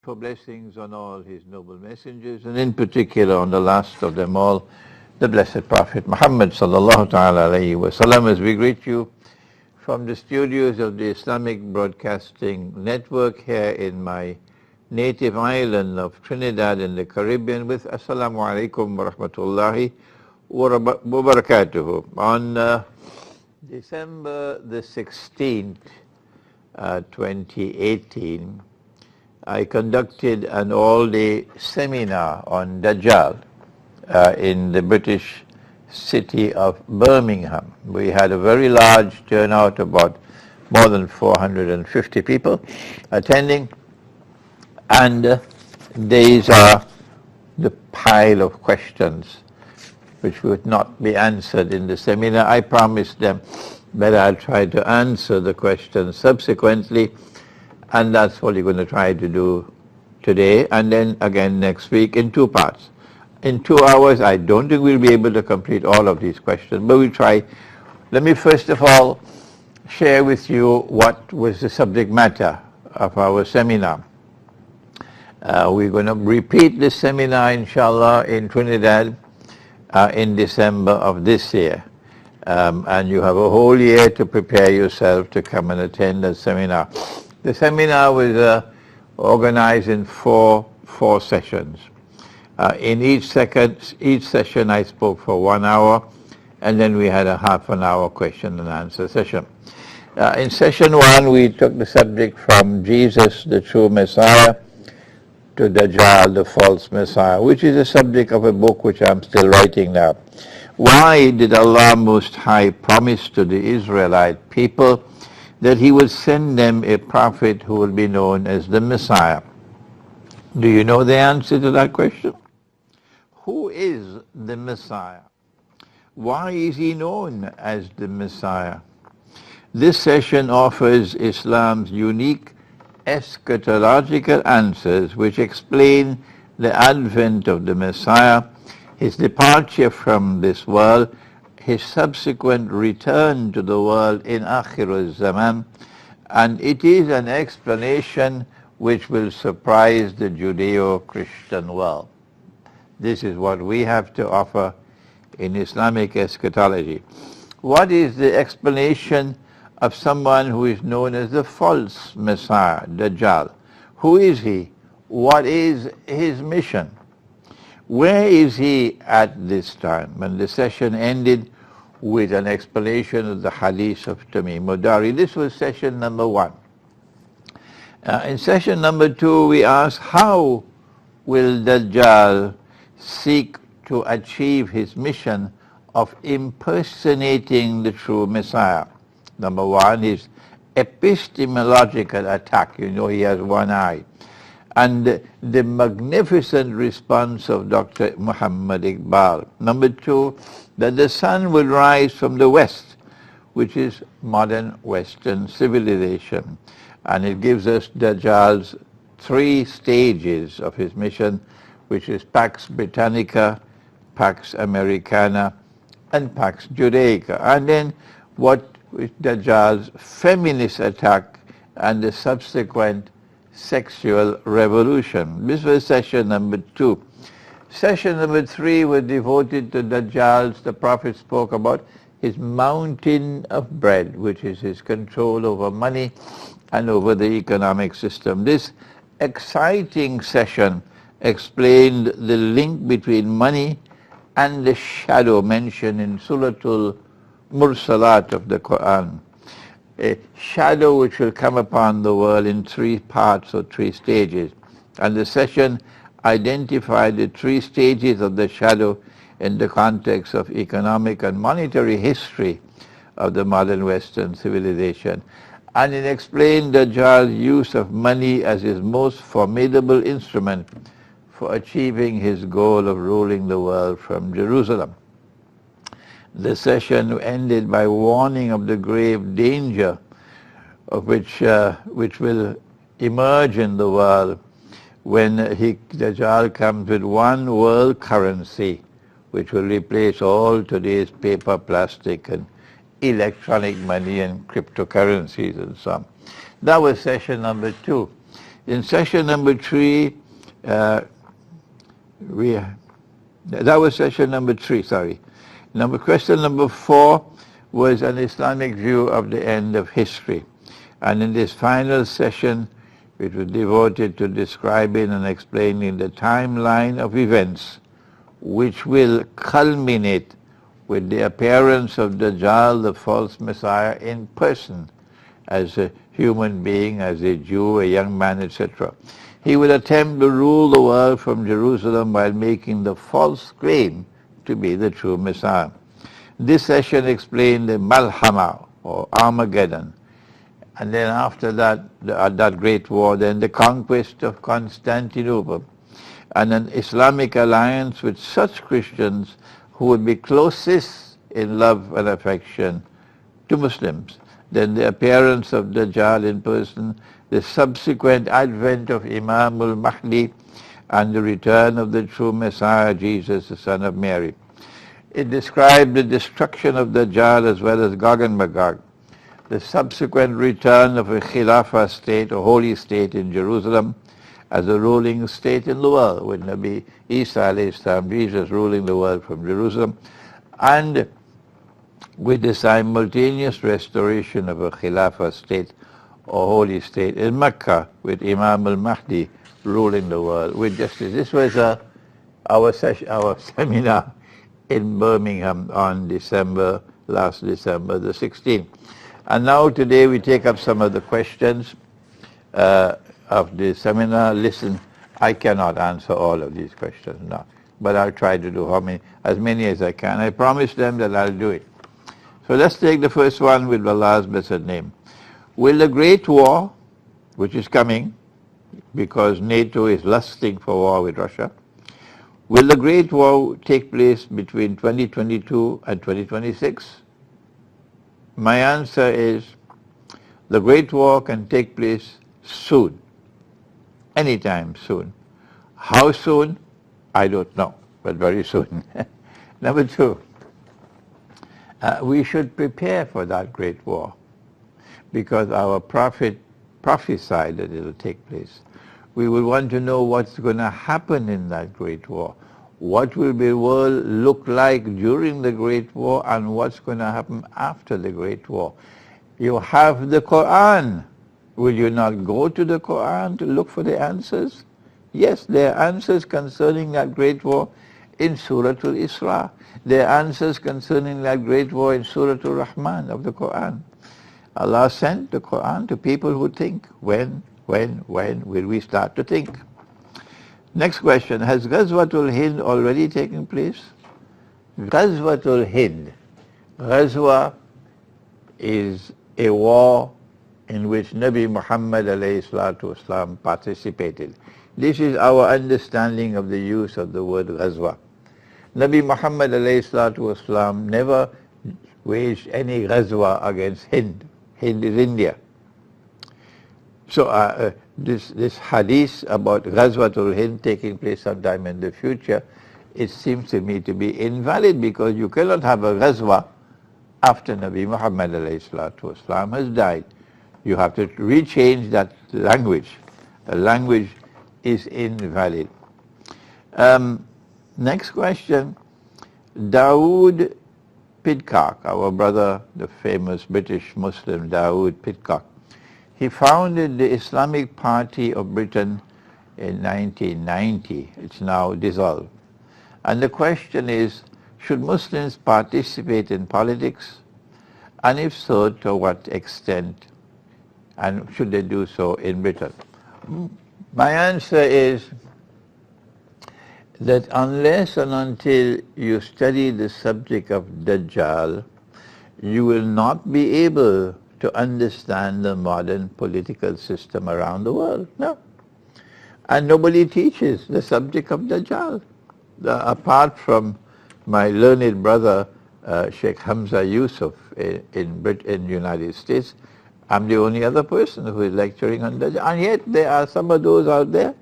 for blessings on all his noble messengers, and in particular on the last of them all, the blessed Prophet Muhammad sallallahu ta'ala alayhi wa sallam, as we greet you from the studios of the Islamic Broadcasting Network here in my native island of Trinidad in the Caribbean with Assalamu alaikum wa rahmatullahi wa barakatuhu. On December the 16th, 2018, I conducted an all-day seminar on Dajjal in the British city of Birmingham. We had a very large turnout, about more than 450 people attending, and these are the pile of questions which would not be answered in the seminar. I promised them that I'll try to answer the questions subsequently, and that's what we're going to try to do today, and then again next week in two parts. In 2 hours, I don't think we'll be able to complete all of these questions, but we'll try. Let me first of all share with you what was the subject matter of our seminar. We're going to repeat this seminar, inshallah, in Trinidad in December of this year. And you have a whole year to prepare yourself to come and attend the seminar. The seminar was organized in four sessions. In each session I spoke for 1 hour, and then we had a half an hour question and answer session. In session 1 we took the subject from Jesus, the true Messiah, to Dajjal, the false Messiah, which is the subject of a book which I'm still writing now. Why did Allah Most High promise to the Israelite people that He would send them a prophet who will be known as the Messiah? Do you know the answer to that question? Who is the Messiah? Why is He known as the Messiah? This session offers Islam's unique eschatological answers which explain the advent of the Messiah, His departure from this world, His subsequent return to the world in Akhir zaman, and it is an explanation which will surprise the Judeo-Christian world. This is what we have to offer in Islamic eschatology. What is the explanation of someone who is known as the false Messiah, Dajjal? Who is he? What is his mission? Where is he at this time? And the session ended with an explanation of the hadith of Dari. This was session number 1. In session number 2, we asked, how will Dajjal seek to achieve his mission of impersonating the true Messiah? Number 1 is epistemological attack. You know, he has one eye. And the magnificent response of Dr. Muhammad Iqbal. Number 2, that the sun will rise from the west, which is modern Western civilization. And it gives us Dajjal's 3 stages of his mission, which is Pax Britannica, Pax Americana, and Pax Judaica. And then what is Dajjal's feminist attack and the subsequent sexual revolution. This was session number 2. Session number 3 was devoted to Dajjal's, the Prophet spoke about his mountain of bread, which is his control over money and over the economic system. This exciting session explained the link between money and the shadow mentioned in Suratul Mursalat of the Quran. A shadow which will come upon the world in 3 parts or 3 stages. And the session identified the 3 stages of the shadow in the context of economic and monetary history of the modern Western civilization. And it explained Dajjal's use of money as his most formidable instrument for achieving his goal of ruling the world from Jerusalem. The session ended by warning of the grave danger of which will emerge in the world when Dajjal comes with one world currency, which will replace all today's paper, plastic, and electronic money and cryptocurrencies and so on. That was session number 2. In session number 3, that was session number 3, sorry. Question number 4 was an Islamic view of the end of history. And in this final session, it was devoted to describing and explaining the timeline of events which will culminate with the appearance of Dajjal, the false Messiah, in person, as a human being, as a Jew, a young man, etc. He will attempt to rule the world from Jerusalem while making the false claim to be the true Messiah. This session explained the Malhama, or Armageddon, and then after that, that great war, then the conquest of Constantinople, and an Islamic alliance with such Christians who would be closest in love and affection to Muslims. Then the appearance of Dajjal in person, the subsequent advent of Imam al-Mahdi, and the return of the true Messiah, Jesus, the son of Mary. It described the destruction of Dajjal as well as Gog and Magog, the subsequent return of a Khilafah state, a holy state in Jerusalem, as a ruling state in the world, with Nabi Isa alayhi salam, Jesus ruling the world from Jerusalem, and with the simultaneous restoration of a Khilafah state, or holy state in Mecca, with Imam al-Mahdi ruling the world with justice. This was our seminar in Birmingham on last December the 16th. And now today we take up some of the questions of the seminar. Listen, I cannot answer all of these questions now, but I'll try to do as many as I can. I promise them that I'll do it. So let's take the first one with Allah's blessed name. Will the Great War, which is coming, because NATO is lusting for war with Russia, will the Great War take place between 2022 and 2026? My answer is, the Great War can take place soon, anytime soon. How soon? I don't know, but very soon. Number 2, we should prepare for that Great War, because our prophet prophesied that it will take place. We will want to know what's going to happen in that Great War. What will the world look like during the Great War, and what's going to happen after the Great War? You have the Quran. Will you not go to the Quran to look for the answers? Yes, there are answers concerning that Great War in Surah Al-Isra. There are answers concerning that Great War in Surah Al-Rahman of the Quran. Allah sent the Quran to people who think. When will we start to think? Next question, has Ghazwatul Hind already taken place? Ghazwatul Hind. Ghazwa is a war in which Nabi Muhammad ﷺ participated. This is our understanding of the use of the word Ghazwa. Nabi Muhammad ﷺ never waged any Ghazwa against Hind. Hind is India. So this hadith about Ghazwatul Hind taking place sometime in the future, it seems to me to be invalid, because you cannot have a Ghazwa after Nabi Muhammad ﷺ has died. You have to rechange that language. The language is invalid. Next question, Dawood Pidcock, our brother, the famous British Muslim Dawood Pidcock. He founded the Islamic Party of Britain in 1990. It's now dissolved. And the question is, should Muslims participate in politics? And if so, to what extent? And should they do so in Britain? My answer is that unless and until you study the subject of Dajjal, you will not be able to understand the modern political system around the world. No. And nobody teaches the subject of Dajjal. Apart from my learned brother, Sheikh Hamza Yusuf in the United States, I'm the only other person who is lecturing on Dajjal. And yet there are some of those out there.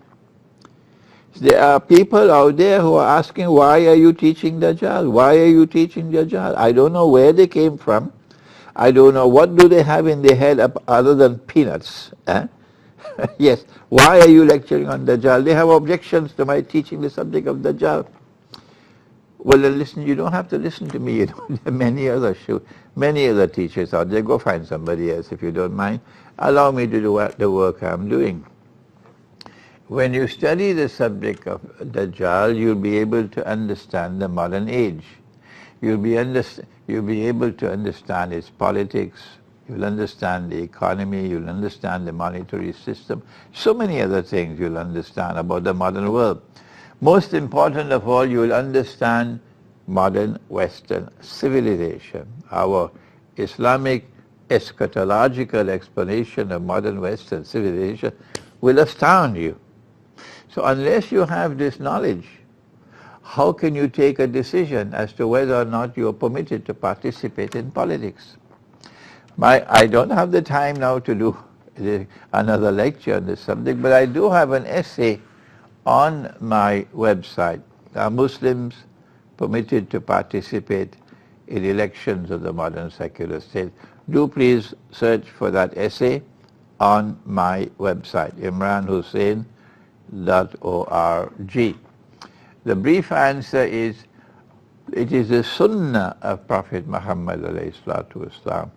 There are people out there who are asking, why are you teaching Dajjal? Why are you teaching Dajjal? I don't know where they came from. I don't know what do they have in their head other than peanuts. Yes, why are you lecturing on Dajjal? They have objections to my teaching the subject of Dajjal. Well, then listen, you don't have to listen to me. You know, there are many other teachers out there. Go find somebody else if you don't mind. Allow me to do the work I'm doing. When you study the subject of Dajjal, you'll be able to understand the modern age. You'll be able to understand its politics. You'll understand the economy. You'll understand the monetary system. So many other things you'll understand about the modern world. Most important of all, you will understand modern Western civilization. Our Islamic eschatological explanation of modern Western civilization will astound you. So unless you have this knowledge, how can you take a decision as to whether or not you are permitted to participate in politics? I don't have the time now to do another lecture on this subject, but I do have an essay on my website. Are Muslims permitted to participate in elections of the modern secular state? Do please search for that essay on my website, imronhosein.org. The brief answer is, it is the sunnah of Prophet Muhammad ﷺ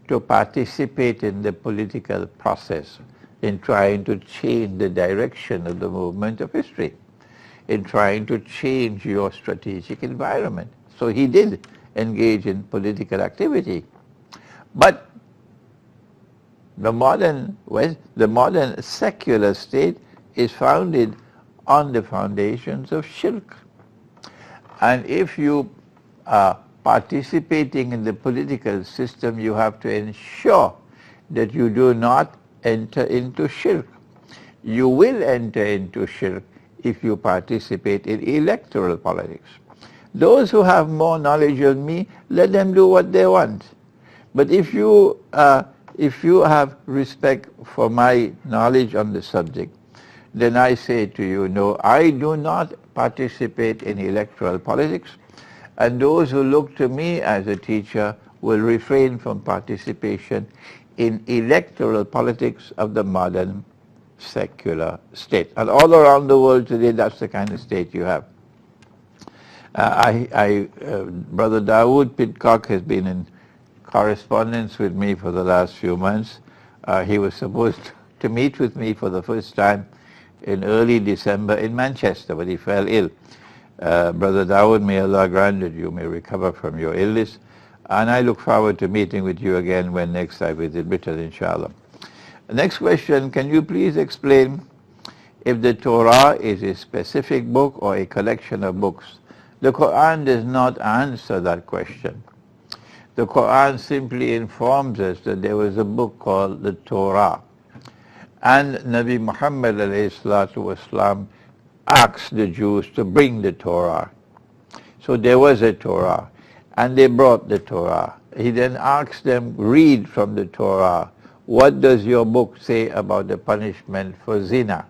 to participate in the political process in trying to change the direction of the movement of history, in trying to change your strategic environment. So he did engage in political activity. But the modern secular state is founded on the foundations of shirk. And if you are participating in the political system, you have to ensure that you do not enter into shirk. You will enter into shirk if you participate in electoral politics. Those who have more knowledge than me, let them do what they want. But if you have respect for my knowledge on the subject, then I say to you, no, I do not participate in electoral politics, and those who look to me as a teacher will refrain from participation in electoral politics of the modern secular state. And all around the world today, that's the kind of state you have. Brother Dawood Pidcock has been in correspondence with me for the last few months. He was supposed to meet with me for the first time in early December in Manchester, but he fell ill. Brother Dawood, may Allah grant that you may recover from your illness, and I look forward to meeting with you again when next I visit Britain, inshallah. Next question, can you please explain if the Torah is a specific book or a collection of books? The Quran does not answer that question. The Quran simply informs us that there was a book called the Torah. And Nabi Muhammad ﷺ asked the Jews to bring the Torah. So there was a Torah, and they brought the Torah. He then asked them, read from the Torah. What does your book say about the punishment for zina?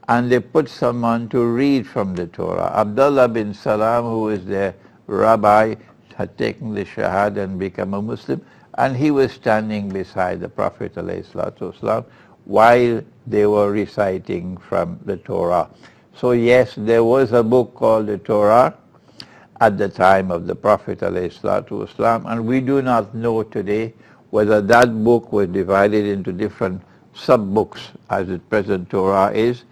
And they put someone to read from the Torah. Abdullah bin Salam, who was their rabbi, had taken the Shahada and become a Muslim, and he was standing beside the Prophet ﷺ while they were reciting from the Torah. So yes, there was a book called the Torah at the time of the Prophet ﷺ, and we do not know today whether that book was divided into different sub-books as the present Torah is.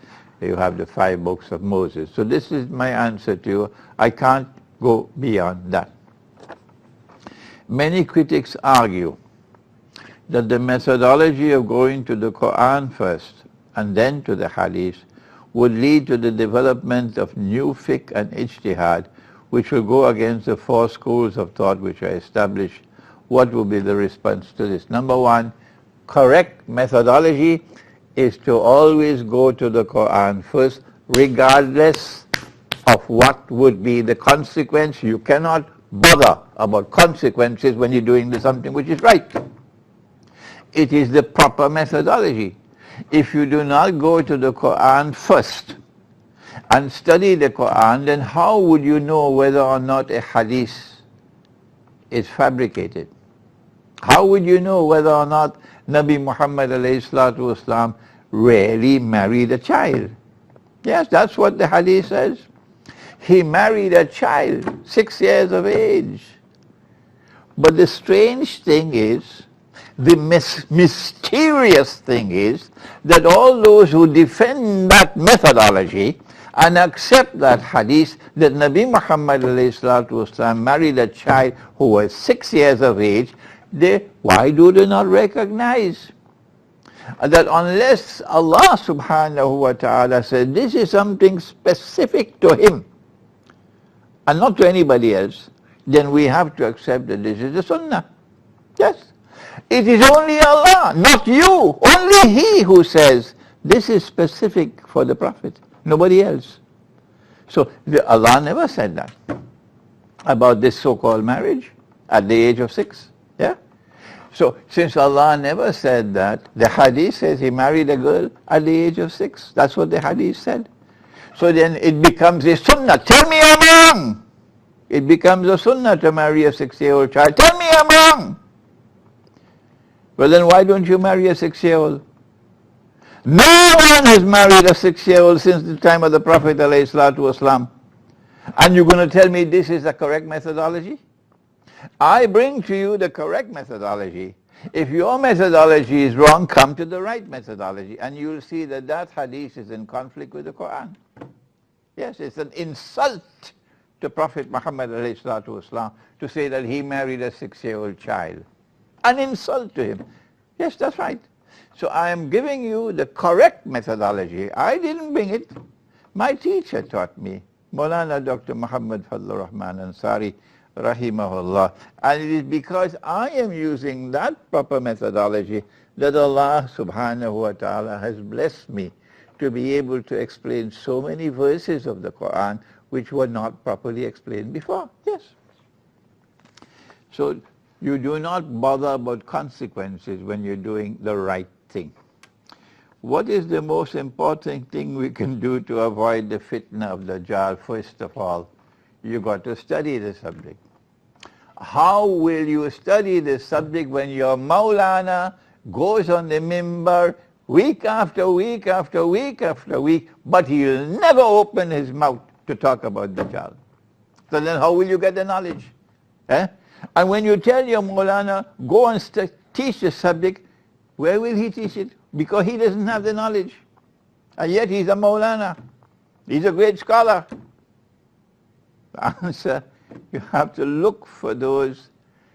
You have the 5 books of Moses. So this is my answer to you. I can't go beyond that. Many critics argue that the methodology of going to the Quran first and then to the Hadith would lead to the development of new fiqh and ijtihad, which will go against the 4 schools of thought which are established. What will be the response to this? Number 1, correct methodology is to always go to the Quran first, regardless of what would be the consequence. You cannot bother about consequences when you're doing something which is right. It is the proper methodology. If you do not go to the Quran first and study the Quran, then how would you know whether or not a hadith is fabricated? How would you know whether or not Nabi Muhammad ﷺ really married a child. Yes, that's what the hadith says. He married a child, 6 years of age. But the strange thing is, the mysterious thing is, that all those who defend that methodology and accept that hadith, that Nabi Muhammad ﷺ married a child who was 6 years of age, why do they not recognize that unless Allah subhanahu wa ta'ala said this is something specific to him and not to anybody else, then we have to accept that this is the sunnah. Yes. It is only Allah, not you, only He who says this is specific for the Prophet, nobody else. So Allah never said that about this so-called marriage at the age of 6. Yeah. So since Allah never said that, the hadith says he married a girl at the age of 6. That's what the hadith said. So then it becomes a sunnah. Tell me I'm wrong. It becomes a sunnah to marry a 6-year-old child. Tell me I'm wrong. Well then why don't you marry a 6-year-old? No one has married a 6-year-old since the time of the Prophet ﷺ. And you're going to tell me this is the correct methodology? I bring to you the correct methodology. If your methodology is wrong, come to the right methodology, and you'll see that that hadith is in conflict with the Quran. Yes, it's an insult to Prophet Muhammad ﷺ to say that he married a 6-year-old child. An insult to him. Yes, that's right. So I am giving you the correct methodology. I didn't bring it. My teacher taught me, Maulana Dr. Muhammad Fadlur Rahman Ansari, rahimahullah. And it is because I am using that proper methodology that Allah subhanahu wa ta'ala has blessed me to be able to explain so many verses of the Quran which were not properly explained before. Yes. So you do not bother about consequences when you're doing the right thing. What is the most important thing we can do to avoid the fitna of Dajjal? First of all, you got to study the subject. How will you study the subject when your Maulana goes on the mimbar week after week after week after week, but he'll never open his mouth to talk about Dajjal? So then how will you get the knowledge? Eh? And when you tell your Maulana, go and teach the subject, where will he teach it? Because he doesn't have the knowledge. And yet he's a Maulana. He's a great scholar. The answer, you have to look for those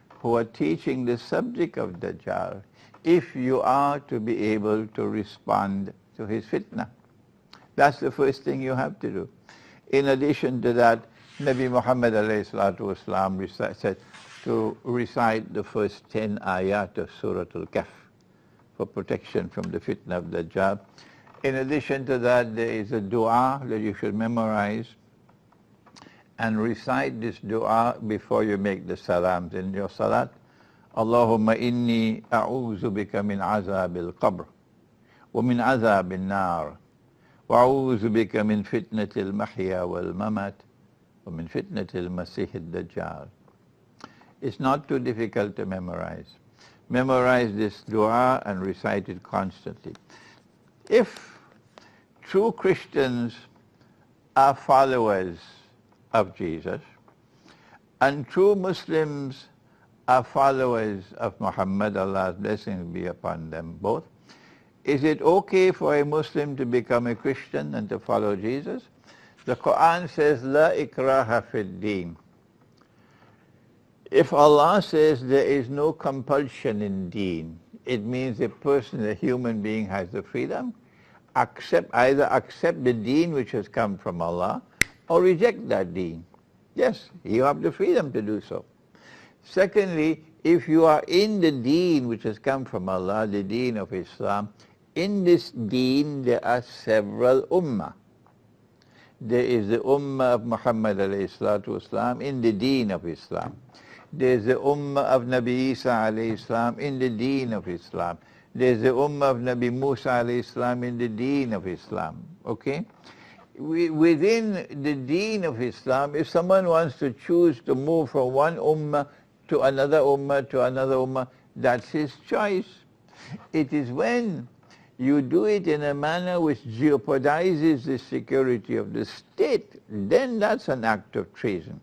who are teaching the subject of Dajjal if you are to be able to respond to his fitna. That's the first thing you have to do. In addition to that, Nabi Muhammad ﷺ said to recite the first 10 ayat of Surah Al-Kahf for protection from the fitna of Dajjal. In addition to that, there is a dua that you should memorize and recite this dua before you make the salams in your salat. Allahumma inni a'udhu bika min azabil qabr wa min azabil nar wa a'udhu bika min fitnatil mahya wal mamat wa min fitnatil masihid dajjal. It's not too difficult to memorize. Memorize this dua and recite it constantly. If true Christians are followers of Jesus and true Muslims are followers of Muhammad, Allah's blessings be upon them both, is it okay for a Muslim to become a Christian and to follow Jesus? The Quran says, La ikraha fid deen. If Allah says there is no compulsion in deen, it means a person, a human being, has the freedom, either accept the deen which has come from Allah or reject that deen. Yes, you have the freedom to do so. Secondly, if you are in the deen which has come from Allah, the deen of Islam, in this deen there are several ummah. There is the ummah of Muhammad ﷺ in the deen of Islam. There's the ummah of Nabi Isa alayhi salam in the deen of Islam. There's the ummah of Nabi Musa alayhi salam in the deen of Islam. Okay? Within the deen of Islam, if someone wants to choose to move from one ummah to another ummah to another ummah, that's his choice. It is when you do it in a manner which jeopardizes the security of the state, then that's an act of treason.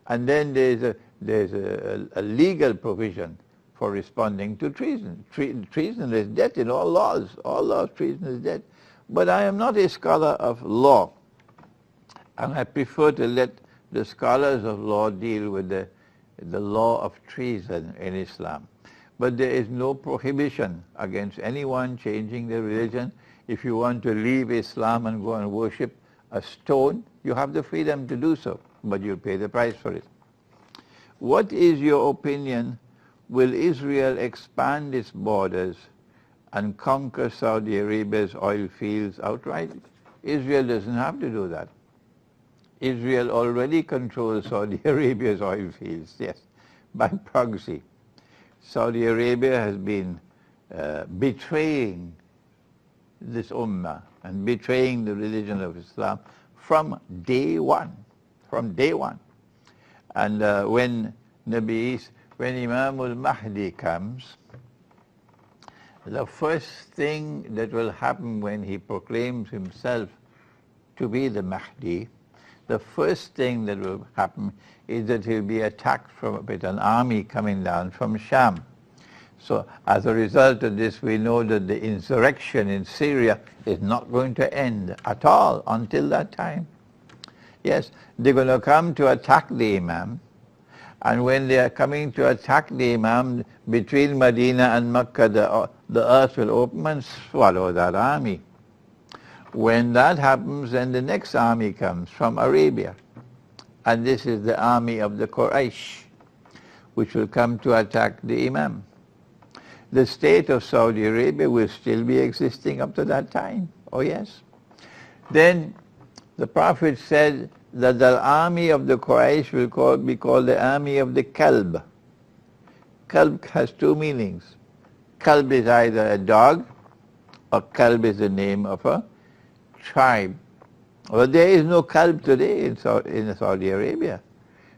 And then there's a legal provision for responding to treason. Treason is death in all laws. All laws, treason is death. But I am not a scholar of law, and I prefer to let the scholars of law deal with the law of treason in Islam. But there is no prohibition against anyone changing their religion. If you want to leave Islam and go and worship a stone, you have the freedom to do so, but you'll pay the price for it. What is your opinion? Will Israel expand its borders and conquer Saudi Arabia's oil fields outright? Israel doesn't have to do that. Israel already controls Saudi Arabia's oil fields, yes, by proxy. Saudi Arabia has been betraying this ummah and betraying the religion of Islam from day one. And when Imam al-Mahdi comes, the first thing that will happen when he proclaims himself to be the Mahdi, the first thing that will happen is that he'll be attacked with an army coming down from Sham. So as a result of this, we know that the insurrection in Syria is not going to end at all until that time. Yes, they're going to come to attack the Imam, and when they are coming to attack the Imam, between Medina and Mecca, the earth will open and swallow that army. When that happens, then the next army comes from Arabia. And this is the army of the Quraysh, which will come to attack the Imam. The state of Saudi Arabia will still be existing up to that time. Oh yes. Then the Prophet said that the army of the Quraysh will be called the army of the Kalb. Kalb has two meanings. Kalb is either a dog, or Kalb is the name of a tribe. Well, there is no Kalb today in Saudi Arabia.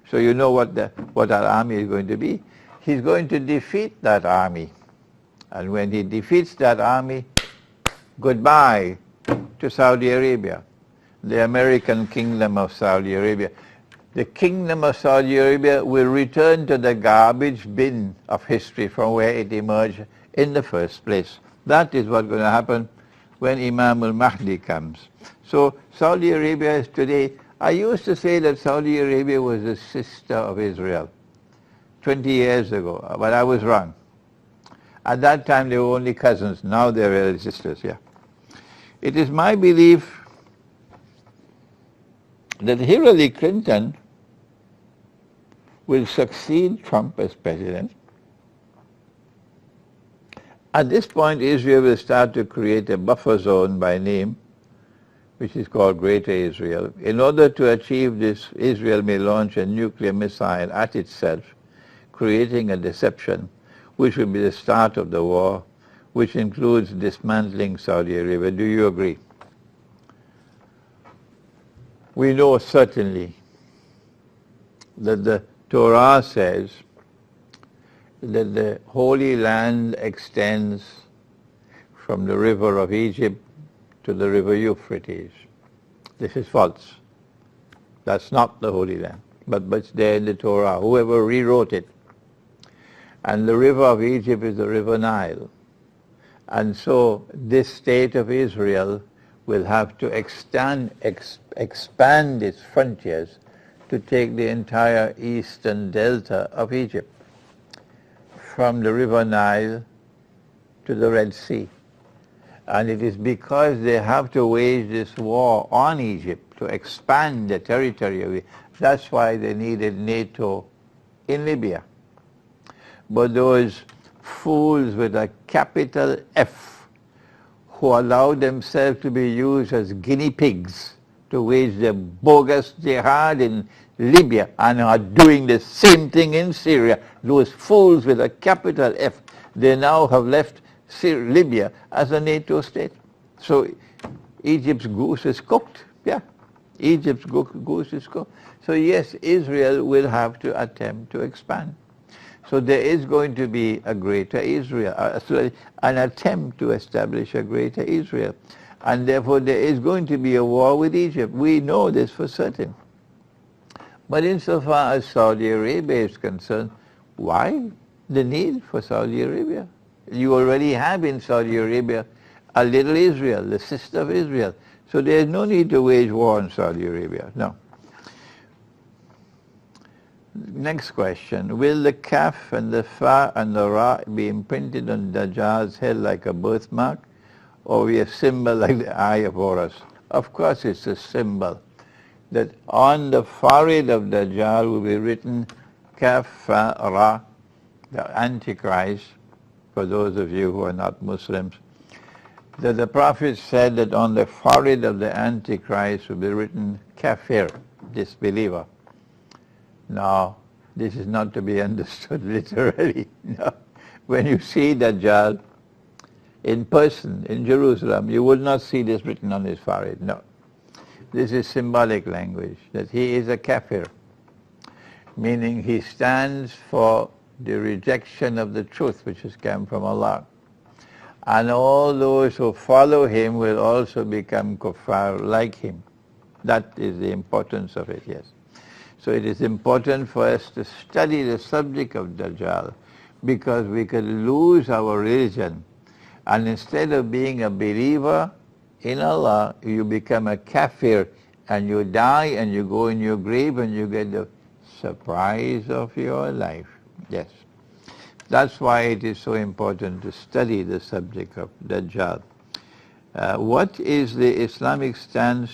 So you know what our army is going to be. He's going to defeat that army. And when he defeats that army, goodbye to Saudi Arabia, the American kingdom of Saudi Arabia. The kingdom of Saudi Arabia will return to the garbage bin of history from where it emerged in the first place. That is what's going to happen when Imam al-Mahdi comes. So Saudi Arabia is today, I used to say that Saudi Arabia was the sister of Israel 20 years ago, but I was wrong. At that time they were only cousins, now they're really sisters, yeah. It is my belief that Hillary Clinton will succeed Trump as president. At this point, Israel will start to create a buffer zone by name, which is called Greater Israel. In order to achieve this, Israel may launch a nuclear missile at itself, creating a deception, which will be the start of the war, which includes dismantling Saudi Arabia. Do you agree? We know certainly that the Torah says that the Holy Land extends from the river of Egypt to the river Euphrates. This is false. That's not the Holy Land, but it's there in the Torah. Whoever rewrote it. And the river of Egypt is the river Nile. And so this state of Israel will have to expand its frontiers to take the entire eastern delta of Egypt, from the river Nile to the Red Sea. And it is because they have to wage this war on Egypt to expand the territory. That's why they needed NATO in Libya. But those fools with a capital F who allowed themselves to be used as guinea pigs to wage their bogus jihad in Libya and are doing the same thing in Syria, those fools with a capital F, they now have left Libya as a NATO state. So Egypt's goose is cooked. Yeah, Egypt's goose is cooked. So yes, Israel will have to attempt to expand. So there is going to be a greater Israel, an attempt to establish a greater Israel. And therefore there is going to be a war with Egypt. We know this for certain. But insofar as Saudi Arabia is concerned, why the need for Saudi Arabia? You already have in Saudi Arabia a little Israel, the sister of Israel. So there is no need to wage war on Saudi Arabia. No. Next question. Will the kaf and the fa and the ra be imprinted on Dajjal's head like a birthmark, or be a symbol like the eye of Horus? Of course it's a symbol. That on the forehead of Dajjal will be written kaf, fa, ra, the Antichrist, for those of you who are not Muslims. That the Prophet said that on the forehead of the Antichrist will be written kafir, disbeliever. Now, this is not to be understood literally. No. When you see Dajjal in person in Jerusalem, you will not see this written on his forehead. No. This is symbolic language, that he is a kafir, meaning he stands for the rejection of the truth which has come from Allah. And all those who follow him will also become kuffar like him. That is the importance of it, yes. So it is important for us to study the subject of Dajjal, because we could lose our religion, and instead of being a believer in Allah, you become a kafir, and you die and you go in your grave and you get the surprise of your life. Yes. That's why it is so important to study the subject of Dajjal. What is the Islamic stance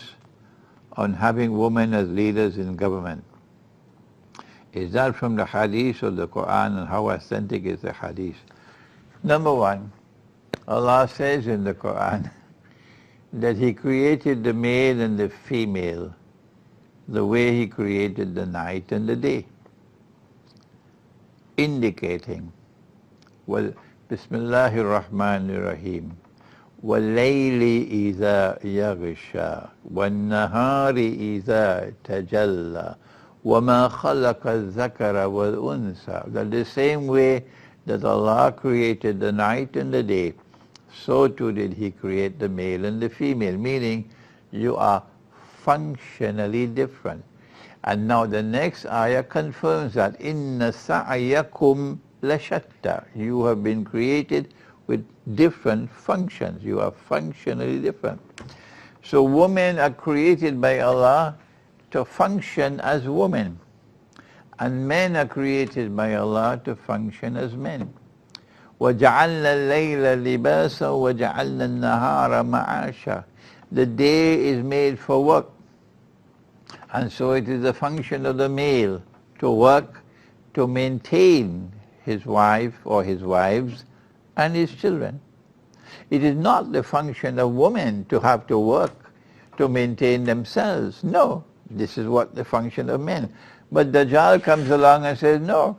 on having women as leaders in government? Is that from the hadith or the Quran, and how authentic is the hadith? Number one, Allah says in the Quran that He created the male and the female the way He created the night and the day, indicating, well, Bismillahir Rahmanir Rahim, وَاللَّيْلِ إِذَا يَغْشَى وَالنَّهَارِ إِذَا تَجَلَّى وَمَا خَلَقَ الذَّكَرَ وَالْأُنثَى. That the same way that Allah created the night and the day, so too did He create the male and the female, meaning you are functionally different. And now the next ayah confirms that, إِنَّ سَعْيَكُمْ لَشَتَّى. You have been created with different functions. You are functionally different. So women are created by Allah to function as women, and men are created by Allah to function as men. وَجَعَلْنَا اللَّيْلَ لِبَاسًا وَجَعَلْنَا النَّهَارَ مَعَاشًا. The day is made for work, and so it is the function of the male to work to maintain his wife or his wives and his children. It is not the function of women to have to work to maintain themselves. No, this is what the function of men. But Dajjal comes along and says, no,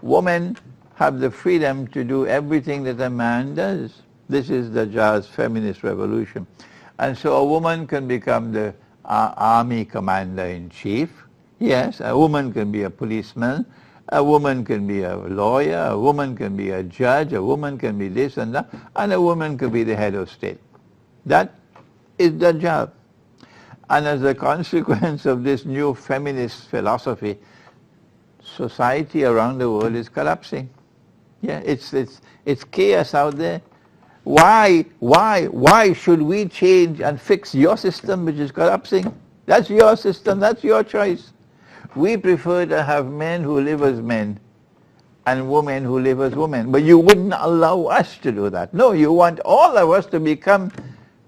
women have the freedom to do everything that a man does. This is Dajjal's feminist revolution. And so a woman can become the army commander-in-chief. Yes, a woman can be a policeman. A woman can be a lawyer. A woman can be a judge. A woman can be this and that. And a woman can be the head of state. That is Dajjal. And as a consequence of this new feminist philosophy, society around the world is collapsing. Yeah, it's chaos out there. Why should we change and fix your system which is collapsing? That's your system, that's your choice. We prefer to have men who live as men and women who live as women. But you wouldn't allow us to do that. No, you want all of us to become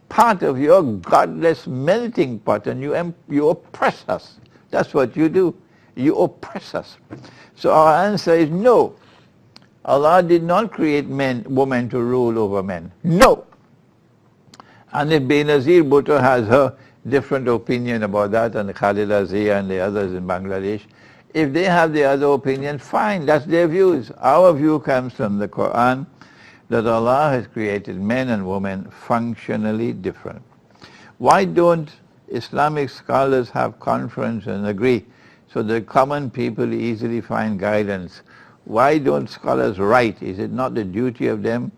part of your godless melting pot, and you oppress us. That's what you do. You oppress us. So our answer is no. Allah did not create women to rule over men. No. And if Benazir Bhutto has her different opinion about that, and Khalila Zia and the others in Bangladesh, if they have the other opinion, fine, that's their views. Our view comes from the Quran, that Allah has created men and women functionally different. Why don't Islamic scholars have conference and agree so that common people easily find guidance? Why don't scholars write? Is it not the duty of them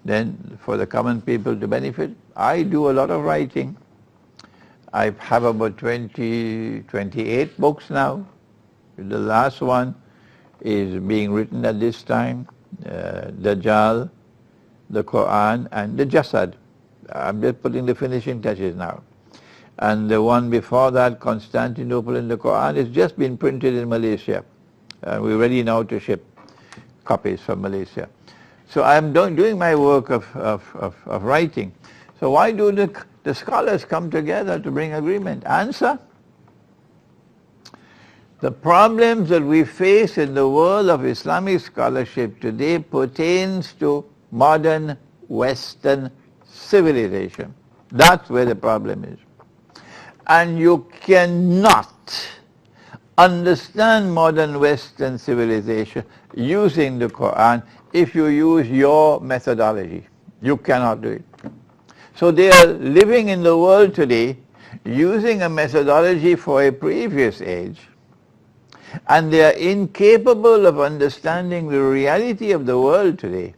then for the common people to benefit? I do a lot of writing. I have about 28 books now. The last one is being written at this time, Dajjal, the Quran, and the Jasad. I'm just putting the finishing touches now. And the one before that, Constantinople and the Quran, has just been printed in Malaysia. We're ready now to ship copies from Malaysia. So I'm doing my work of writing. So why do the scholars come together to bring agreement? Answer: the problems that we face in the world of Islamic scholarship today pertains to modern Western civilization. That's where the problem is. And you cannot understand modern Western civilization using the Quran if you use your methodology. You cannot do it. So they are living in the world today using a methodology for a previous age, and they are incapable of understanding the reality of the world today.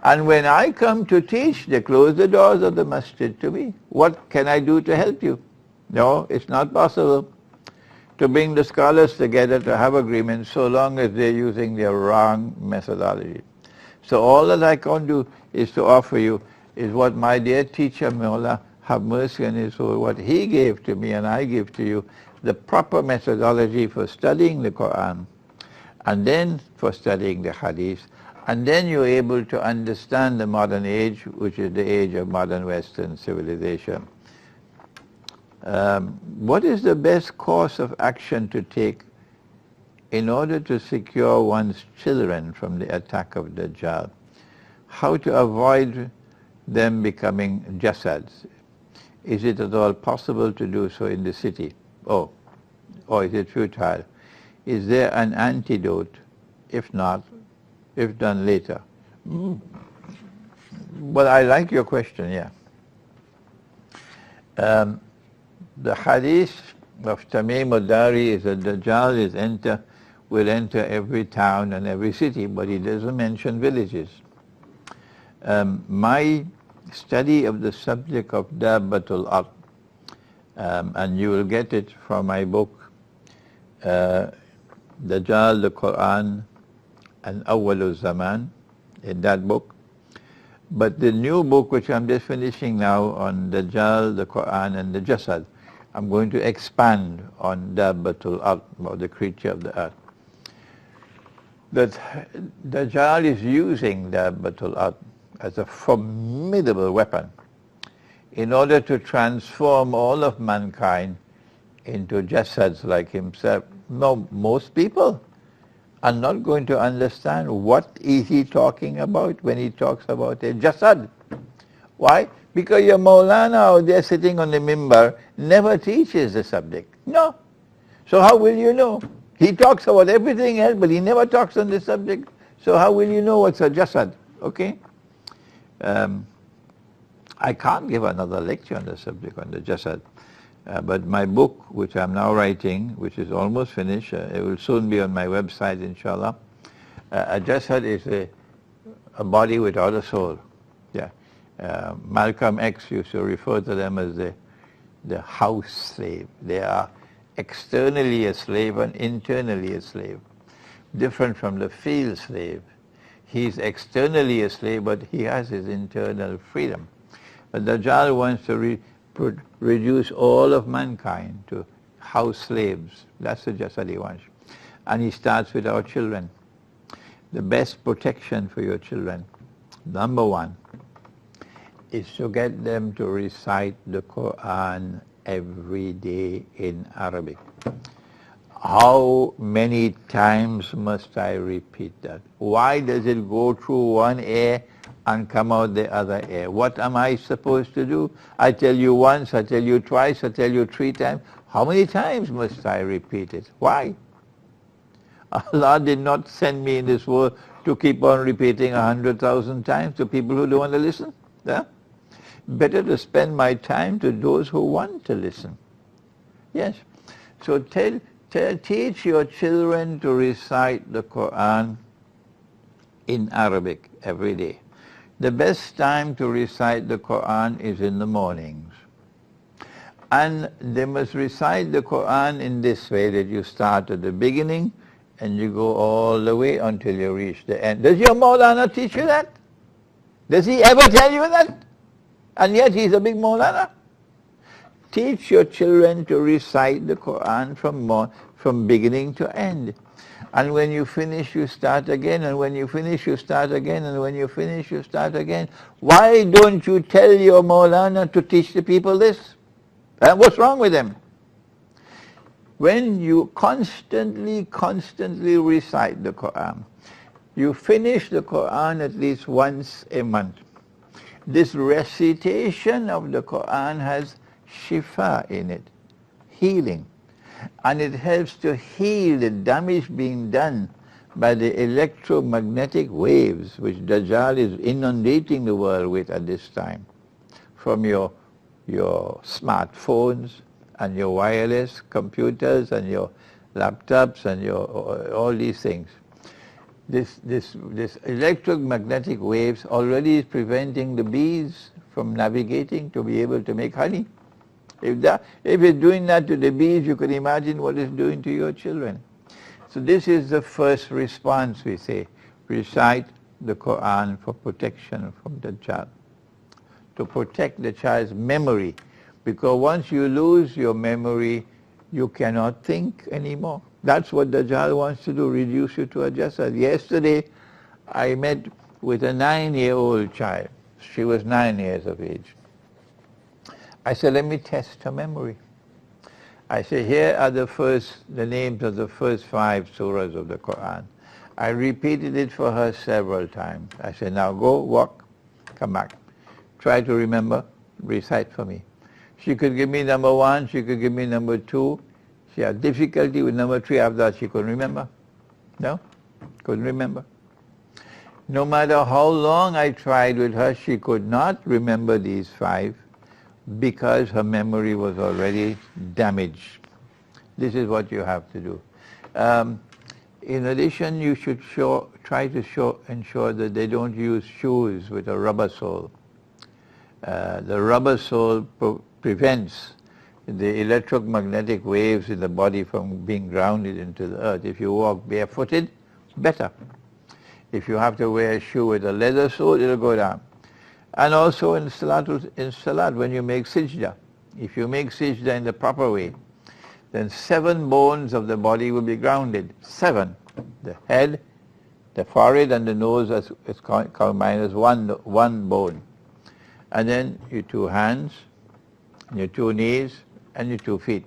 And when I come to teach, they close the doors of the masjid to me. What can I do to help you? No, it's not possible to bring the scholars together to have agreement so long as they're using their wrong methodology. So all that I can do is to offer you is what my dear teacher, may Allah have mercy on his soul, what he gave to me and I give to you, the proper methodology for studying the Quran, and then for studying the Hadith, and then you're able to understand the modern age, which is the age of modern Western civilization. What is the best course of action to take in order to secure one's children from the attack of Dajjal? How to avoid them becoming jasads? Is it at all possible to do so in the city? Or is it futile? Is there an antidote? If not, if done later? Well, I like your question, yeah. The hadith of Dari is that Dajjal will enter every town and every city, but he doesn't mention villages. My study of the subject of Dabbatul Ard, and you will get it from my book, Dajjal, the Quran, and Awwalul Zaman, in that book. But the new book, which I'm just finishing now, on Dajjal, the Quran, and the Jasad, I'm going to expand on Dabbatul Ard, or the creature of the earth. That Dajjal is using Dabbatul Ard as a formidable weapon in order to transform all of mankind into jasads like himself. No, most people are not going to understand what is he talking about when he talks about a jasad. Why? Because your Maulana out there sitting on the mimbar never teaches the subject. No. So how will you know? He talks about everything else, but he never talks on the subject. So how will you know what's a jasad? Okay? I can't give another lecture on the subject, on the jasad. But my book, which I'm now writing, which is almost finished, it will soon be on my website, inshallah. A jasad is a body without a soul. Yeah. Malcolm X used to refer to them as the house slave. They are externally a slave and internally a slave, different from the field slave. He's externally a slave, but he has his internal freedom. But Dajjal wants to reduce all of mankind to house slaves. That's the jasad he wants. And he starts with our children. The best protection for your children, number one, is to get them to recite the Quran every day in Arabic. How many times must I repeat that? Why does it go through one ear and come out the other ear? What am I supposed to do? I tell you once, I tell you twice, I tell you 3 times. How many times must I repeat it? Why? Allah did not send me in this world to keep on repeating 100,000 times to people who don't want to listen. Yeah? Better to spend my time to those who want to listen. Yes. So teach your children to recite the Quran in Arabic every day. The best time to recite the Quran is in the mornings. And they must recite the Quran in this way, that you start at the beginning and you go all the way until you reach the end. Does your Maulana teach you that? Does he ever tell you that? And yet he's a big Maulana. Teach your children to recite the Quran from beginning to end. And when you finish, you start again, and when you finish, you start again, and when you finish, you start again. Why don't you tell your Maulana to teach the people this? And what's wrong with them? When you constantly recite the Quran, you finish the Quran at least once a month. This recitation of the Quran has shifa in it, healing. And it helps to heal the damage being done by the electromagnetic waves which Dajjal is inundating the world with at this time, from your smartphones and your wireless computers and your laptops and all these things. This electromagnetic waves already is preventing the bees from navigating to be able to make honey. If it's doing that to the bees, you could imagine what it's doing to your children. So this is the first response, we say. Recite the Quran for protection from Dajjal, to protect the child's memory. Because once you lose your memory, you cannot think anymore. That's what Dajjal wants to do, reduce you to a jasad. Yesterday, I met with a 9-year-old child. She was 9 years of age. I said, let me test her memory. I said, here are the names of the first 5 surahs of the Quran. I repeated it for her several times. I said, now go, walk, come back. Try to remember, recite for me. She could give me number 1, she could give me number 2. She had difficulty with number 3. After that, she couldn't remember. No, couldn't remember. No matter how long I tried with her, she could not remember these 5 because her memory was already damaged. This is what you have to do. In addition, you should try to ensure that they don't use shoes with a rubber sole. The rubber sole prevents the electromagnetic waves in the body from being grounded into the earth. If you walk barefooted, better. If you have to wear a shoe with a leather sole, it'll go down. And also in salat, when you make sajda, if you make sajda in the proper way, then 7 bones of the body will be grounded. 7. The head, the forehead, and the nose is combined as one bone. And then your 2 hands, your 2 knees, and your 2 feet.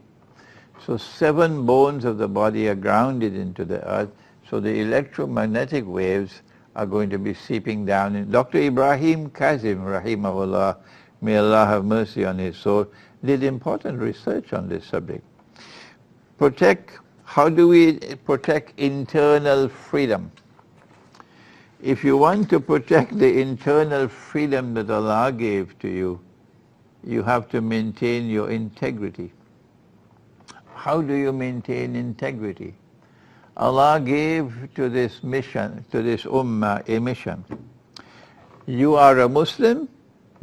So 7 bones of the body are grounded into the earth, so the electromagnetic waves are going to be seeping down. And Dr. Ibrahim Kazim, rahimahullah, may Allah have mercy on his soul, did important research on this subject. How do we protect internal freedom? If you want to protect the internal freedom that Allah gave to you, you have to maintain your integrity. How do you maintain integrity? Allah gave to this mission, to this ummah, a mission. You are a Muslim.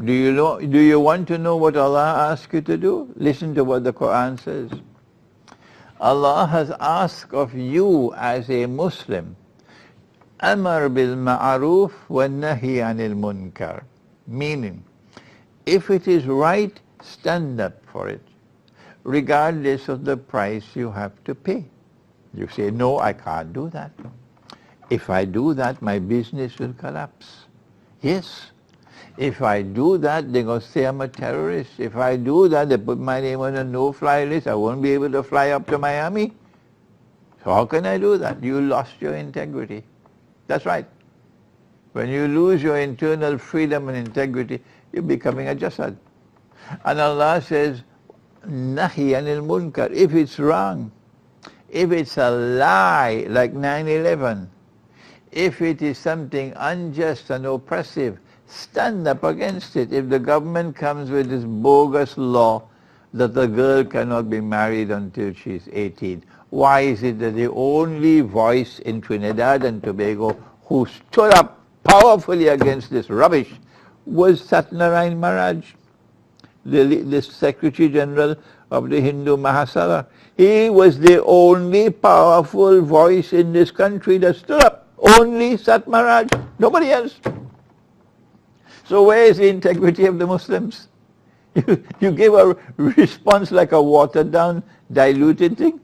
Do you want to know what Allah asks you to do? Listen to what the Quran says. Allah has asked of you as a Muslim, Amar bil ma'aruf wa nahi anil munkar. Meaning, if it is right, stand up for it, regardless of the price you have to pay. You say, no, I can't do that. If I do that, my business will collapse. Yes. If I do that, they're going to say I'm a terrorist. If I do that, they put my name on a no-fly list. I won't be able to fly up to Miami. So how can I do that? You lost your integrity. That's right. When you lose your internal freedom and integrity, you're becoming a jasad. And Allah says, Nahi anil munkar. If it's wrong, if it's a lie like 9/11, if it is something unjust and oppressive, stand up against it. If the government comes with this bogus law that the girl cannot be married until she's 18, why is it that the only voice in Trinidad and Tobago who stood up powerfully against this rubbish was Satyanarayana Maharaj, the Secretary General of the Hindu Mahasabha. He was the only powerful voice in this country that stood up. Only Sat Maharaj, nobody else. So where is the integrity of the Muslims? You give a response like a watered down, diluted thing?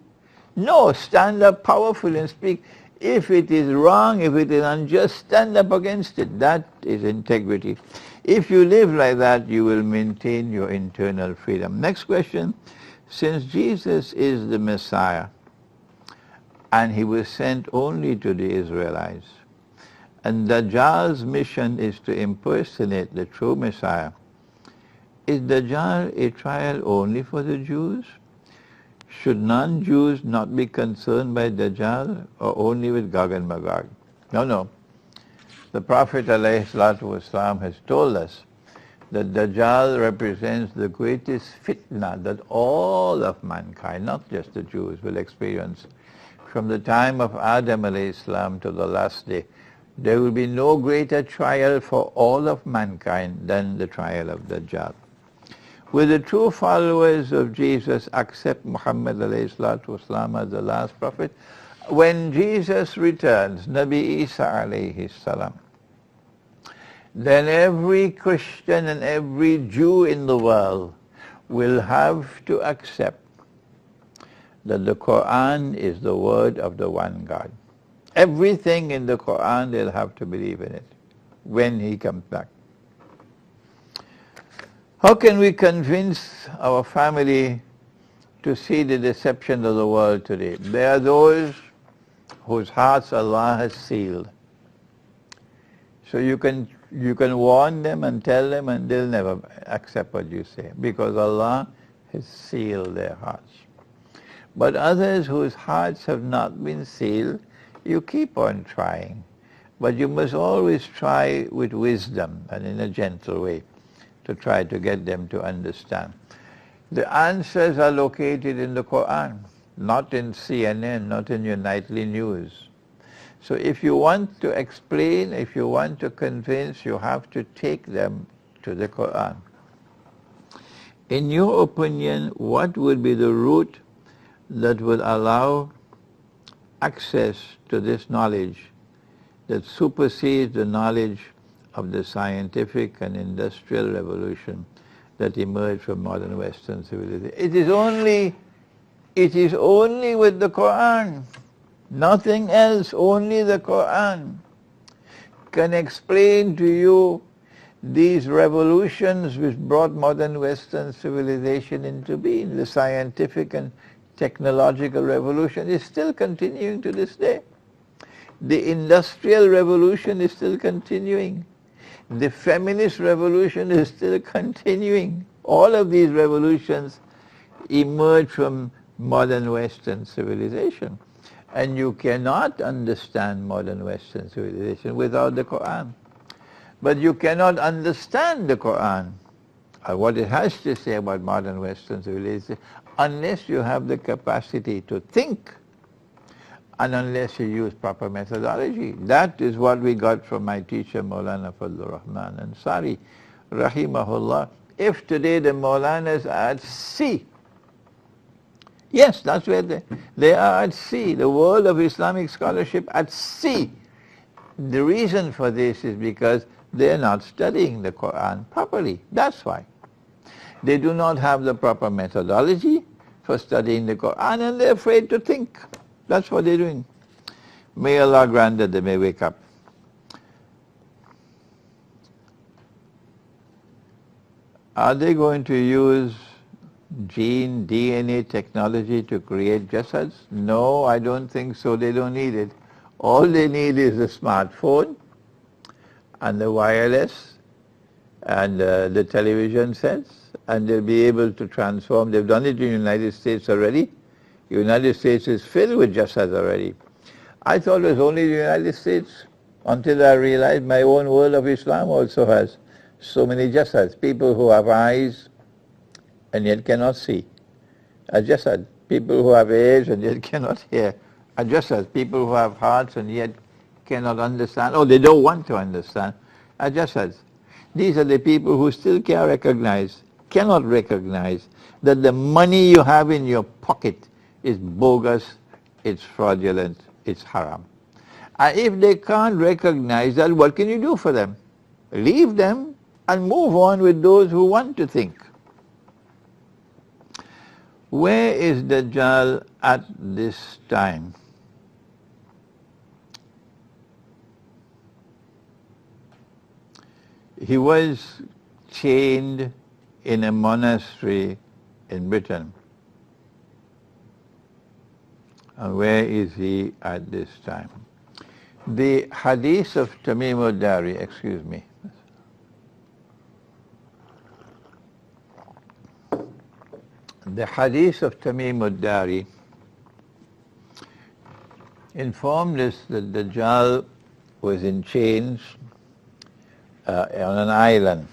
No, stand up powerfully and speak. If it is wrong, if it is unjust, stand up against it. That is integrity. If you live like that, you will maintain your internal freedom. Next question. Since Jesus is the Messiah, and he was sent only to the Israelites, and Dajjal's mission is to impersonate the true Messiah, is Dajjal a trial only for the Jews? Should non-Jews not be concerned by Dajjal, or only with Gog and Magog? No. The Prophet ﷺ has told us that Dajjal represents the greatest fitna that all of mankind, not just the Jews, will experience. From the time of Adam ﷺ to the last day, there will be no greater trial for all of mankind than the trial of Dajjal. Will the true followers of Jesus accept Muhammad ﷺ as the last prophet? When Jesus returns, Nabi Isa alayhi salam, then every Christian and every Jew in the world will have to accept that the Quran is the word of the one God. Everything in the Quran, they'll have to believe in it when he comes back. How can we convince our family to see the deception of the world today? There are those whose hearts Allah has sealed. So you can warn them and tell them, and they'll never accept what you say, because Allah has sealed their hearts. But others whose hearts have not been sealed, you keep on trying. But you must always try with wisdom and in a gentle way to try to get them to understand. The answers are located in the Quran, not in CNN, not in your nightly news. So if you want to explain, if you want to convince, you have to take them to the Quran. In your opinion, what would be the route that would allow access to this knowledge that supersedes the knowledge of the scientific and industrial revolution that emerged from modern Western civilization? It is only with the Quran. Nothing else, only the Quran can explain to you these revolutions which brought modern Western civilization into being. The scientific and technological revolution is still continuing to this day. The industrial revolution is still continuing. The feminist revolution is still continuing. All of these revolutions emerge from modern Western civilization. And you cannot understand modern Western civilization without the Quran. But you cannot understand the Quran, or what it has to say about modern Western civilization, unless you have the capacity to think, and unless you use proper methodology. That is what we got from my teacher, Maulana Fadlur Rahman Ansari, rahimahullah. If today the Maulanas are at sea, yes, that's where they are, at sea, the world of Islamic scholarship at sea. The reason for this is because they're not studying the Quran properly. That's why. They do not have the proper methodology for studying the Quran, and they're afraid to think. That's what they're doing. May Allah grant that they may wake up. Are they going to use gene, DNA technology to create jasads? No, I don't think so. They don't need it. All they need is a smartphone and the wireless and the television sets, and they'll be able to transform. They've done it in the United States already. The United States is filled with jasads already. I thought it was only the United States until I realized my own world of Islam also has so many jasads. People who have eyes and yet cannot see are jasad. People who have ears and yet cannot hear are jasad. People who have hearts and yet cannot understand, or they don't want to understand, are Jasads. These are the people who still cannot recognize that the money you have in your pocket is bogus, it's fraudulent, it's haram. And if they can't recognize that, what can you do for them? Leave them and move on with those who want to think. Where is Dajjal at this time? He was chained in a monastery in Britain. And where is he at this time? The hadith of dari, excuse me. The hadith of dari informed us that Dajjal was in chains on an island.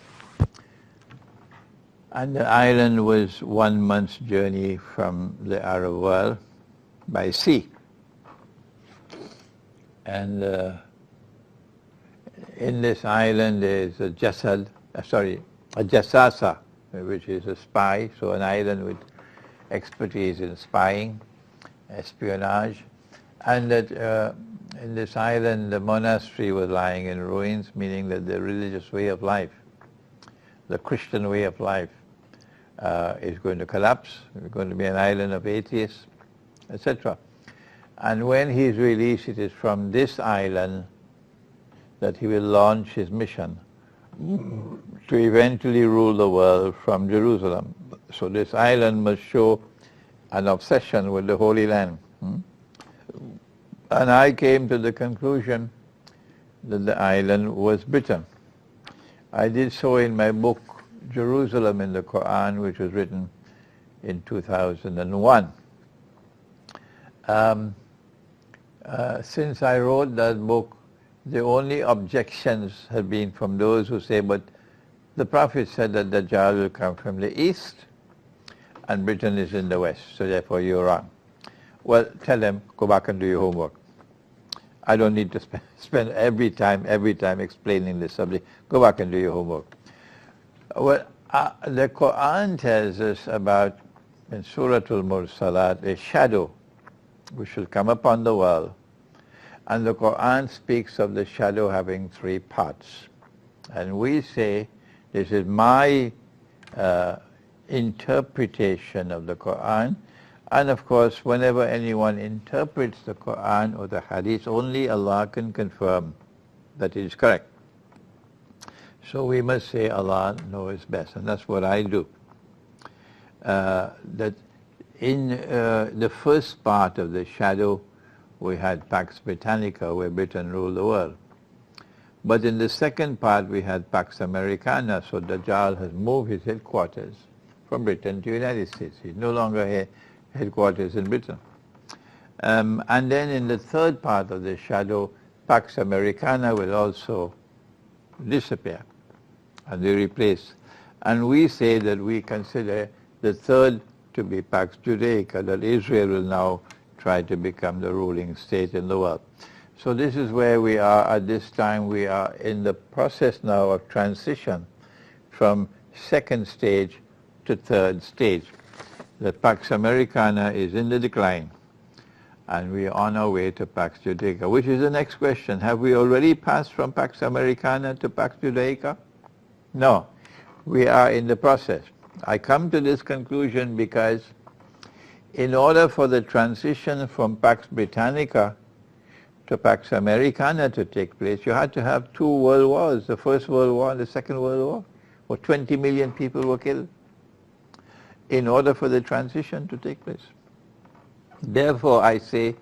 And the island was 1 month's journey from the Arab world by sea. And in this island there is a jasasa, which is a spy, so an island with expertise in spying, espionage. And that in this island the monastery was lying in ruins, meaning that the religious way of life, the Christian way of life, is going to collapse. It's going to be an island of atheists, etc. And when he is released, it is from this island that he will launch his mission to eventually rule the world from Jerusalem. So this island must show an obsession with the Holy Land. And I came to the conclusion that the island was Britain. I did so in my book, Jerusalem in the Quran, which was written in 2001. Since I wrote that book, the only objections have been from those who say, but the Prophet said that Dajjal will come from the east and Britain is in the west, so therefore you're wrong. Well, tell them, go back and do your homework. I don't need to spend every time explaining this subject. Go back and do your homework. Well, the Quran tells us about, in Surah Al-Mursalat, a shadow which will come upon the world. And the Quran speaks of the shadow having 3 parts. And we say, this is my interpretation of the Quran. And of course, whenever anyone interprets the Quran or the Hadith, only Allah can confirm that it is correct. So we must say Allah knows best, and that's what I do. That in the first part of the shadow, we had Pax Britannica, where Britain ruled the world. But in the second part, we had Pax Americana, so Dajjal has moved his headquarters from Britain to the United States. He's no longer headquarters in Britain. And then in the third part of the shadow, Pax Americana will also disappear and be replaced. And we say that we consider the third to be Pax Judaica, that Israel will now try to become the ruling state in the world. So this is where we are at this time. We are in the process now of transition from second stage to third stage. The Pax Americana is in the decline, and we are on our way to Pax Judaica, which is the next question. Have we already passed from Pax Americana to Pax Judaica? No, we are in the process. I come to this conclusion because in order for the transition from Pax Britannica to Pax Americana to take place, you had to have 2 world wars, the First World War and the Second World War, where 20 million people were killed, in order for the transition to take place. Therefore, I say,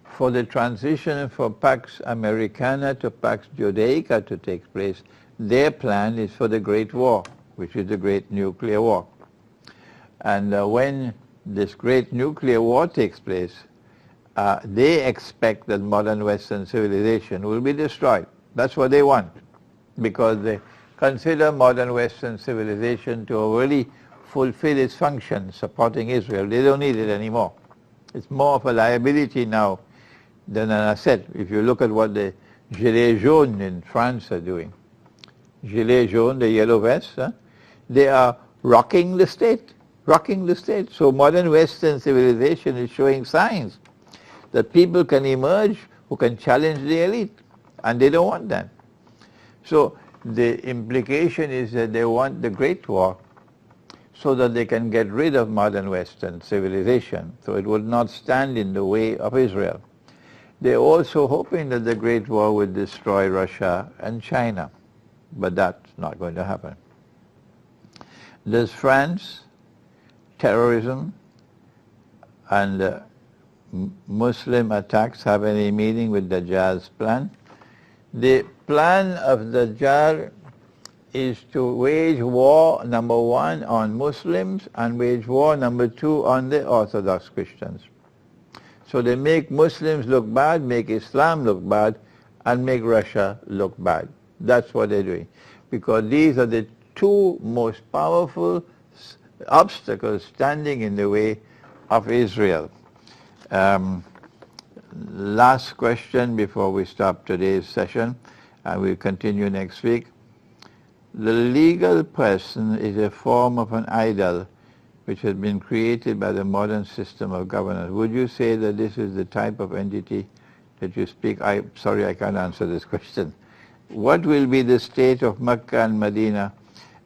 for the transition from Pax Americana to Pax Judaica to take place, their plan is for the Great War, which is the Great Nuclear War. And when this Great Nuclear War takes place, they expect that modern Western civilization will be destroyed. That's what they want, because they consider modern Western civilization to already fulfill its function supporting Israel. They don't need it anymore. It's more of a liability now than an asset. If you look at what the Gilets jaunes in France are doing. Gilets jaunes, the yellow vests, they are rocking the state, rocking the state. So modern Western civilization is showing signs that people can emerge who can challenge the elite, and they don't want that. So the implication is that they want the Great War so that they can get rid of modern Western civilization, so it would not stand in the way of Israel. They're also hoping that the Great War would destroy Russia and China, but that's not going to happen. Does France, terrorism, and Muslim attacks have any meaning with Dajjal's plan? The plan of Dajjal is to wage war, number one, on Muslims, and wage war, number two, on the Orthodox Christians. So they make Muslims look bad, make Islam look bad, and make Russia look bad. That's what they're doing. Because these are the two most powerful obstacles standing in the way of Israel. Last question before we stop today's session, and we'll continue next week. The legal person is a form of an idol which has been created by the modern system of governance. Would you say that this is the type of entity that you speak? Sorry, I can't answer this question. What will be the state of Mecca and Medina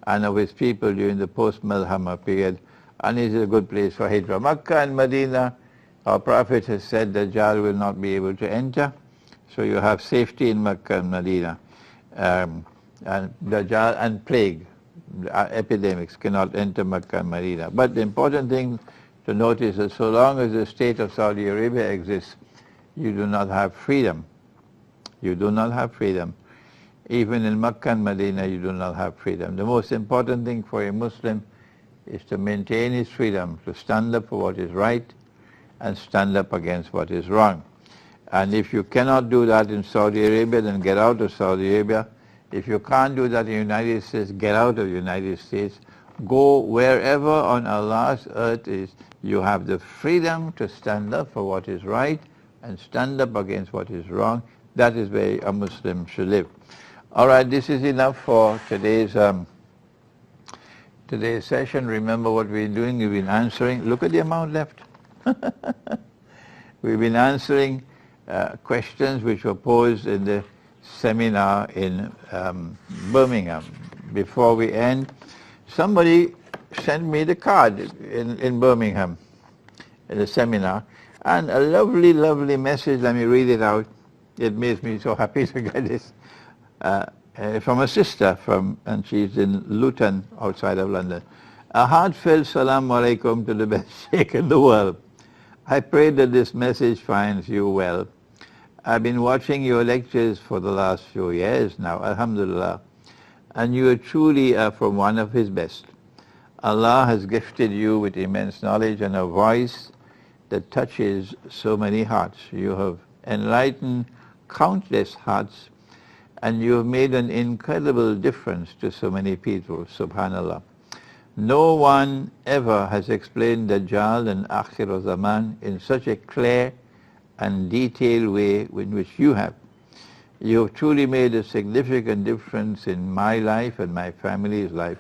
and of its people during the post-Malhama period? And is it a good place for Hijrah? Mecca and Medina, our Prophet has said that Dajjal will not be able to enter, so you have safety in Mecca and Medina. And Dajjal and plague, epidemics cannot enter Mecca and Medina. But the important thing to note is that so long as the state of Saudi Arabia exists, you do not have freedom. You do not have freedom. Even in Mecca and Medina, you do not have freedom. The most important thing for a Muslim is to maintain his freedom, to stand up for what is right and stand up against what is wrong. And if you cannot do that in Saudi Arabia, then get out of Saudi Arabia. If you can't do that in the United States, get out of the United States. Go wherever on Allah's earth is. You have the freedom to stand up for what is right and stand up against what is wrong. That is where a Muslim should live. All right, this is enough for today's session. Remember what we're doing. We've been answering. Look at the amount left. We've been answering questions which were posed in the seminar in Birmingham. Before we end, somebody sent me the card in Birmingham, in the seminar, and a lovely, lovely message. Let me read it out. It makes me so happy to get this. From a sister, and she's in Luton, outside of London. A heartfelt salam alaikum to the best sheikh in the world. I pray that this message finds you well. I've been watching your lectures for the last few years now, alhamdulillah, and you truly are from one of his best. Allah has gifted you with immense knowledge and a voice that touches so many hearts. You have enlightened countless hearts, and you have made an incredible difference to so many people, subhanallah. No one ever has explained Dajjal and Akhir Zaman in such a clear and detailed way in which you have. You have truly made a significant difference in my life and my family's life.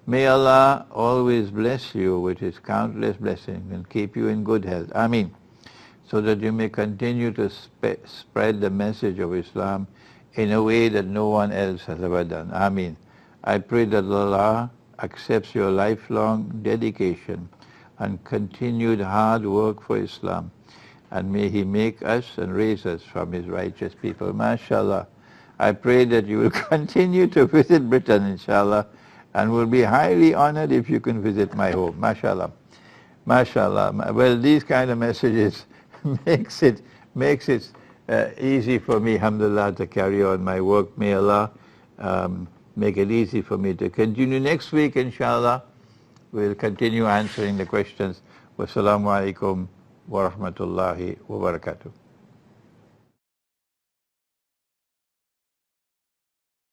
May Allah always bless you with His countless blessings and keep you in good health. Ameen. So that you may continue to spread the message of Islam in a way that no one else has ever done. Ameen. I pray that Allah accepts your lifelong dedication and continued hard work for Islam, and may He make us and raise us from His righteous people. MashaAllah. I pray that you will continue to visit Britain, inshallah, and will be highly honored if you can visit my home. MashaAllah. MashaAllah. Well, these kind of messages makes it easy for me, alhamdulillah, to carry on my work. May Allah make it easy for me to continue. Next week, inshallah, we'll continue answering the questions. Wassalamu alaikum wa rahmatullahi wa barakatuh.